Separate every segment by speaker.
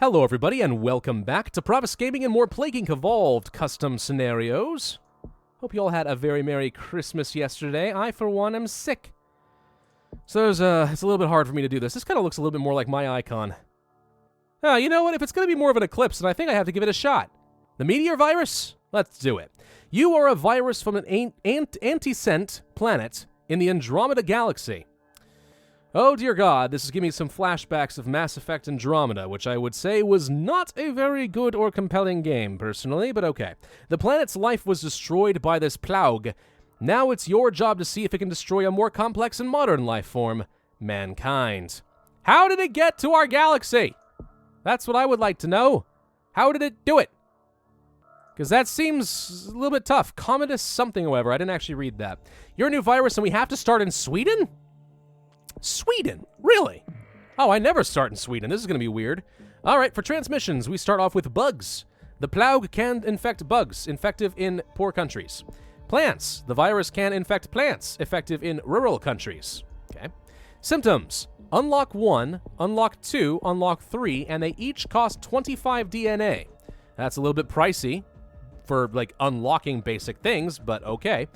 Speaker 1: Hello everybody and welcome back to Pravus Gaming and more Plague Inc. Evolved custom scenarios. Hope you all had a very Merry Christmas yesterday. I, for one, am sick. So it's a little bit hard for me to do this. This kind of looks a little bit more like my icon. You know what? If it's going to be more of an eclipse, then I think I have to give it a shot. The Meteor virus? Let's do it. You are a virus from an anti-scent planet in the Andromeda galaxy. Oh dear God, this is giving me some flashbacks of Mass Effect Andromeda, which I would say was not a very good or compelling game, personally, but okay. The planet's life was destroyed by this plague. Now it's your job to see if it can destroy a more complex and modern life form, mankind. How did it get to our galaxy? That's what I would like to know. How did it do it? Because that seems a little bit tough. Commodus something, however. I didn't actually read that. You're a new virus and we have to start in Sweden? Sweden? Really? Oh, I never start in Sweden. This is going to be weird. All right, for transmissions, we start off with bugs. The plague can infect bugs, effective in poor countries. Plants. The virus can infect plants, effective in rural countries. Okay. Symptoms. Unlock 1, Unlock 2, Unlock 3, and they each cost 25 DNA. That's a little bit pricey for, like, unlocking basic things, but okay.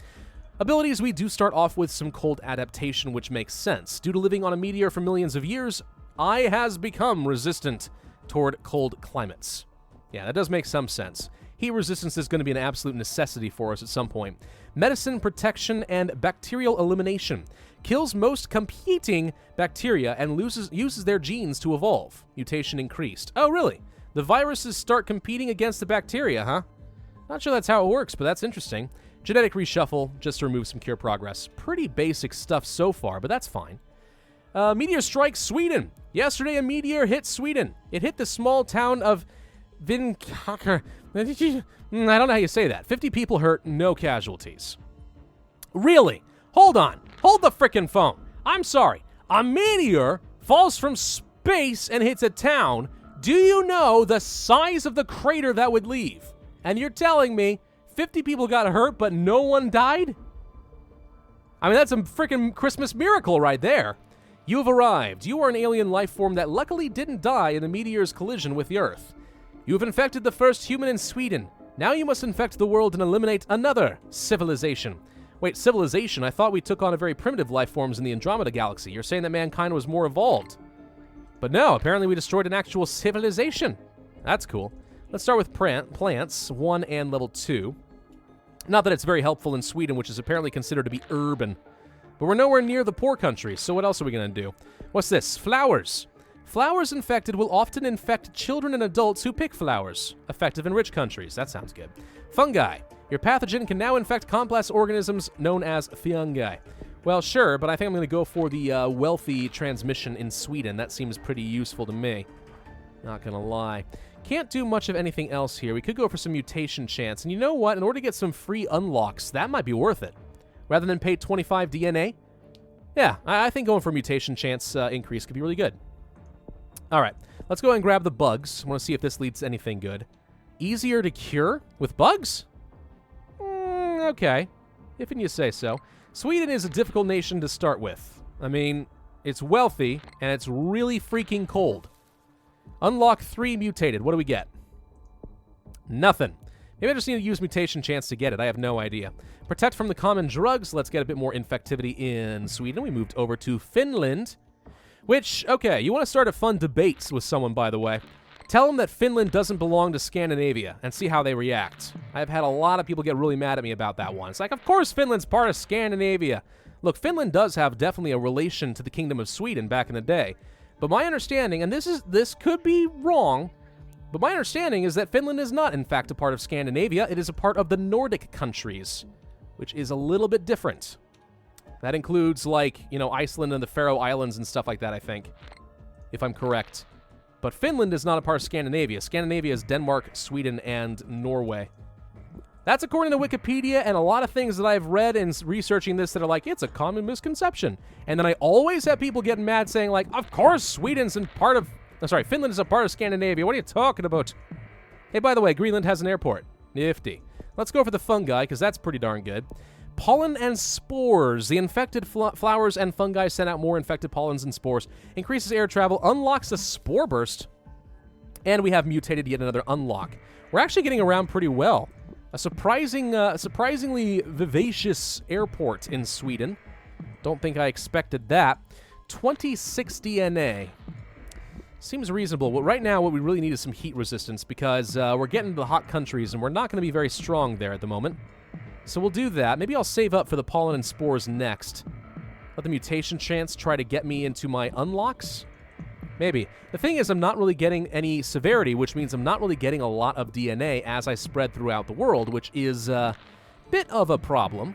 Speaker 1: Abilities, we do start off with some cold adaptation, which makes sense. Due to living on a meteor for millions of years, I has become resistant toward cold climates. Yeah, that does make some sense. Heat resistance is going to be an absolute necessity for us at some point. Medicine, protection, and bacterial elimination. Kills most competing bacteria and uses their genes to evolve. Mutation increased. Oh, really? The viruses start competing against the bacteria, huh? Not sure that's how it works, but that's interesting. Genetic reshuffle, just to remove some cure progress. Pretty basic stuff so far, but that's fine. Meteor Strikes Sweden. Yesterday, a meteor hit Sweden. It hit the small town of Vinkaker. I don't know how you say that. 50 people hurt, no casualties. Really? Hold on. Hold the frickin' phone. I'm sorry. A meteor falls from space and hits a town. Do you know the size of the crater that would leave? And you're telling me 50 people got hurt, but no one died? I mean, that's a freaking Christmas miracle right there. You have arrived. You are an alien life form that luckily didn't die in the meteor's collision with the Earth. You have infected the first human in Sweden. Now you must infect the world and eliminate another civilization. Wait, civilization? I thought we took on a very primitive life forms in the Andromeda galaxy. You're saying that mankind was more evolved. But no, apparently we destroyed an actual civilization. That's cool. Let's start with plants, 1 and level 2. Not that it's very helpful in Sweden, which is apparently considered to be urban. But we're nowhere near the poor countries, so what else are we going to do? What's this? Flowers. Flowers infected will often infect children and adults who pick flowers. Effective in rich countries. That sounds good. Fungi. Your pathogen can now infect complex organisms known as fungi. Well, sure, but I think I'm going to go for the wealthy transmission in Sweden. That seems pretty useful to me. Not going to lie. Can't do much of anything else here. We could go for some mutation chance. And you know what? In order to get some free unlocks, that might be worth it. Rather than pay 25 DNA? Yeah, I think going for mutation chance increase could be really good. All right, let's go ahead and grab the bugs. I want to see if this leads to anything good. Easier to cure with bugs? Okay, if you say so. Sweden is a difficult nation to start with. I mean, it's wealthy, and it's really freaking cold. Unlock 3 mutated. What do we get? Nothing. Maybe I just need to use mutation chance to get it. I have no idea. Protect from the common drugs. Let's get a bit more infectivity in Sweden. We moved over to Finland. Which, okay, you want to start a fun debate with someone, by the way. Tell them that Finland doesn't belong to Scandinavia and see how they react. I've had a lot of people get really mad at me about that one. It's like, of course Finland's part of Scandinavia. Look, Finland does have definitely a relation to the Kingdom of Sweden back in the day. But my understanding, and this could be wrong, but my understanding is that Finland is not, in fact, a part of Scandinavia. It is a part of the Nordic countries, which is a little bit different. That includes, like, you know, Iceland and the Faroe Islands and stuff like that, I think, if I'm correct. But Finland is not a part of Scandinavia. Scandinavia is Denmark, Sweden, and Norway. That's according to Wikipedia and a lot of things that I've read in researching this that are like, it's a common misconception. And then I always have people getting mad saying like, of course Finland is a part of Scandinavia. What are you talking about? Hey, by the way, Greenland has an airport. Nifty. Let's go for the fungi, because that's pretty darn good. Pollen and spores. The infected flowers and fungi send out more infected pollens and spores. Increases air travel. Unlocks a spore burst. And we have mutated yet another unlock. We're actually getting around pretty well. A surprisingly vivacious airport in Sweden. Don't think I expected that. 26 DNA. Seems reasonable. Well, right now, what we really need is some heat resistance because we're getting to the hot countries, and we're not going to be very strong there at the moment. So we'll do that. Maybe I'll save up for the pollen and spores next. Let the mutation chance try to get me into my unlocks. Maybe. The thing is, I'm not really getting any severity, which means I'm not really getting a lot of DNA as I spread throughout the world, which is a bit of a problem.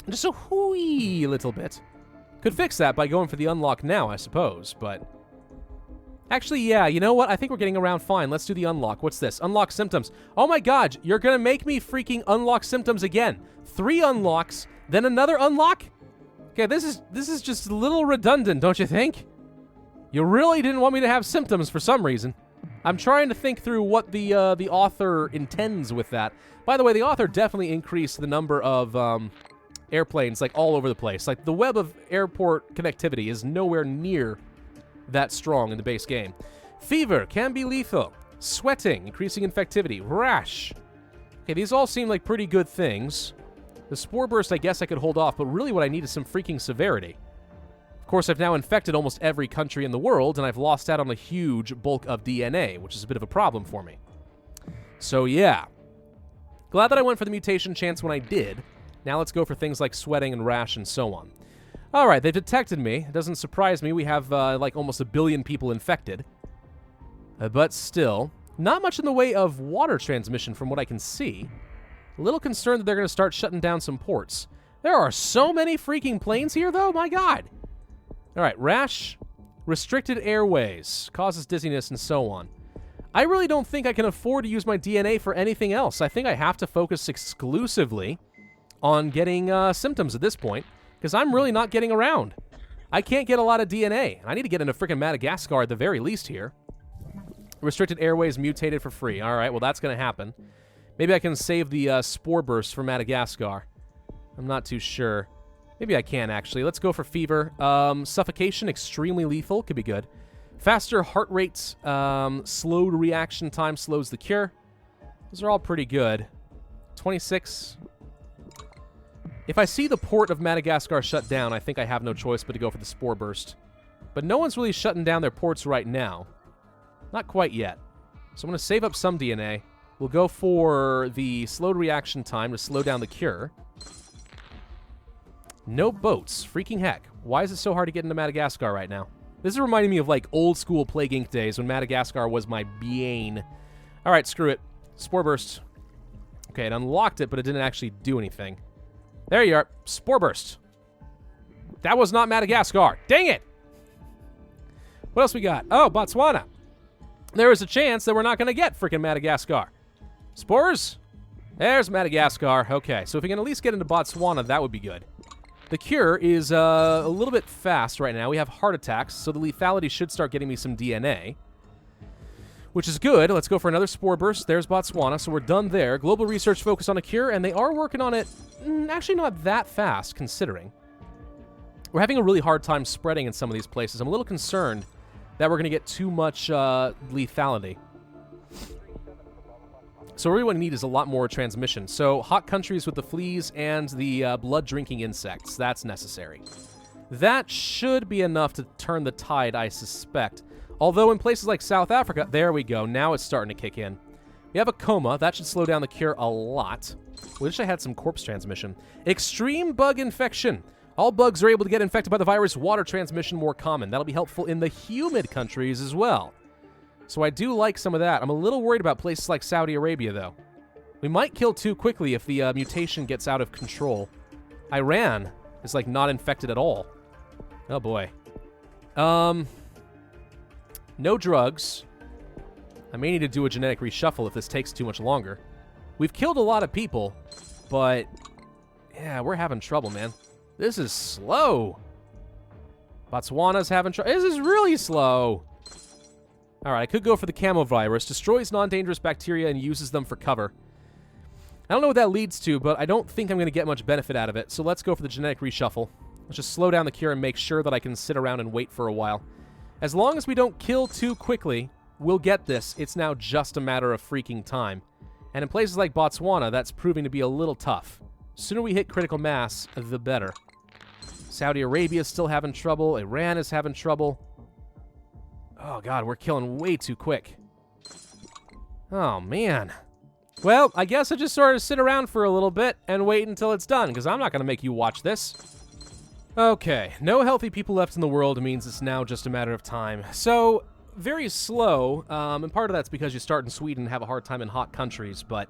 Speaker 1: Just a wee little bit. Could fix that by going for the unlock now, I suppose, but... Actually, yeah, you know what? I think we're getting around fine. Let's do the unlock. What's this? Unlock symptoms. Oh my god, you're gonna make me freaking unlock symptoms again. 3 unlocks, then another unlock? Okay, this is just a little redundant, don't you think? You really didn't want me to have symptoms for some reason. I'm trying to think through what the author intends with that. By the way, the author definitely increased the number of airplanes, like, all over the place. Like, the web of airport connectivity is nowhere near that strong in the base game. Fever can be lethal. Sweating, increasing infectivity. Rash. Okay, these all seem like pretty good things. The Spore Burst, I guess I could hold off, but really what I need is some freaking severity. Of course, I've now infected almost every country in the world, and I've lost out on a huge bulk of DNA, which is a bit of a problem for me. So, yeah. Glad that I went for the mutation chance when I did. Now let's go for things like sweating and rash and so on. Alright, they've detected me. It doesn't surprise me. We have, like, almost 1 billion people infected. But still, not much in the way of water transmission from what I can see. A little concerned that they're going to start shutting down some ports. There are so many freaking planes here, though. My god. Alright, rash, restricted airways, causes dizziness, and so on. I really don't think I can afford to use my DNA for anything else. I think I have to focus exclusively on getting symptoms at this point, because I'm really not getting around. I can't get a lot of DNA. I need to get into freaking Madagascar at the very least here. Restricted airways mutated for free. Alright, well that's going to happen. Maybe I can save the Spore Burst for Madagascar. I'm not too sure. Maybe I can, actually. Let's go for fever. Suffocation, extremely lethal. Could be good. Faster heart rates, slowed reaction time, slows the cure. Those are all pretty good. 26. If I see the port of Madagascar shut down, I think I have no choice but to go for the Spore Burst. But no one's really shutting down their ports right now. Not quite yet. So I'm going to save up some DNA. We'll go for the slowed reaction time to slow down the cure. No boats. Freaking heck. Why is it so hard to get into Madagascar right now? This is reminding me of, like, old-school Plague Inc. days when Madagascar was my bane. Alright, screw it. Spore Burst. Okay, it unlocked it, but it didn't actually do anything. There you are. Spore Burst. That was not Madagascar. Dang it! What else we got? Oh, Botswana. There is a chance that we're not going to get freaking Madagascar. Spores? There's Madagascar. Okay, so if we can at least get into Botswana, that would be good. The cure is a little bit fast right now. We have heart attacks, so the lethality should start getting me some DNA, which is good. Let's go for another Spore Burst. There's Botswana, so we're done there. Global research focused on a cure, and they are working on it actually not that fast, considering. We're having a really hard time spreading in some of these places. I'm a little concerned that we're going to get too much lethality. So what we need is a lot more transmission. So hot countries with the fleas and the blood-drinking insects. That's necessary. That should be enough to turn the tide, I suspect. Although in places like South Africa, there we go. Now it's starting to kick in. We have a coma. That should slow down the cure a lot. Wish I had some corpse transmission. Extreme bug infection. All bugs are able to get infected by the virus. Water transmission more common. That'll be helpful in the humid countries as well. So I do like some of that. I'm a little worried about places like Saudi Arabia, though. We might kill too quickly if the mutation gets out of control. Iran is, like, not infected at all. Oh, boy. No drugs. I may need to do a genetic reshuffle if this takes too much longer. We've killed a lot of people, but... yeah, we're having trouble, man. This is slow. Botswana's having trouble. This is really slow. Alright, I could go for the camo virus. Destroys non-dangerous bacteria and uses them for cover. I don't know what that leads to, but I don't think I'm going to get much benefit out of it. So let's go for the genetic reshuffle. Let's just slow down the cure and make sure that I can sit around and wait for a while. As long as we don't kill too quickly, we'll get this. It's now just a matter of freaking time. And in places like Botswana, that's proving to be a little tough. Sooner we hit critical mass, the better. Saudi Arabia is still having trouble. Iran is having trouble. Oh, God, we're killing way too quick. Oh, man. Well, I guess I just sort of sit around for a little bit and wait until it's done, because I'm not going to make you watch this. Okay, no healthy people left in the world means it's now just a matter of time. So, very slow, and part of that's because you start in Sweden and have a hard time in hot countries, but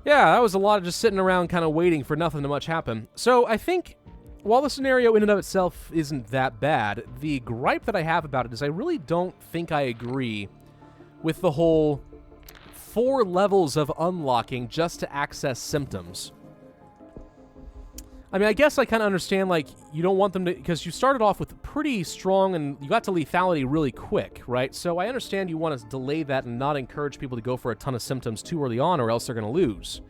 Speaker 1: yeah, that was a lot of just sitting around kind of waiting for nothing to much happen. So, I think while the scenario in and of itself isn't that bad, the gripe that I have about it is I really don't think I agree with the whole 4 levels of unlocking just to access symptoms. I mean, I guess I kind of understand, like, you don't want them to, because you started off with pretty strong, and you got to lethality really quick, right? So I understand you want to delay that and not encourage people to go for a ton of symptoms too early on, or else they're going to lose.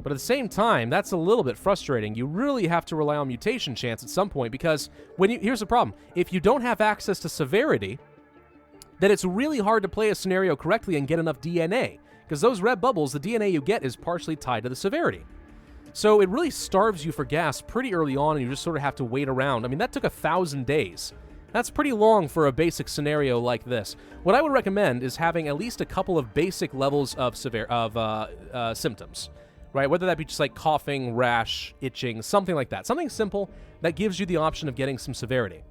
Speaker 1: But at the same time, that's a little bit frustrating. You really have to rely on mutation chance at some point, because here's the problem. If you don't have access to severity, then it's really hard to play a scenario correctly and get enough DNA, because those red bubbles, the DNA you get is partially tied to the severity. So it really starves you for gas pretty early on, and you just sort of have to wait around. I mean, that took 1,000 days. That's pretty long for a basic scenario like this. What I would recommend is having at least a couple of basic levels of symptoms, right? Whether that be just like coughing, rash, itching, something like that. Something simple that gives you the option of getting some severity.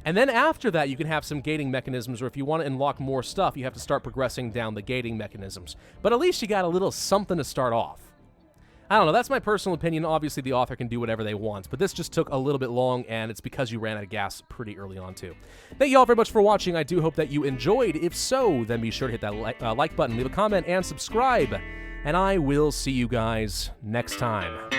Speaker 1: And then after that, you can have some gating mechanisms, or if you want to unlock more stuff, you have to start progressing down the gating mechanisms. But at least you got a little something to start off. I don't know, that's my personal opinion. Obviously, the author can do whatever they want, but this just took a little bit long, and it's because you ran out of gas pretty early on, too. Thank you all very much for watching. I do hope that you enjoyed. If so, then be sure to hit that like button, leave a comment, and subscribe. And I will see you guys next time.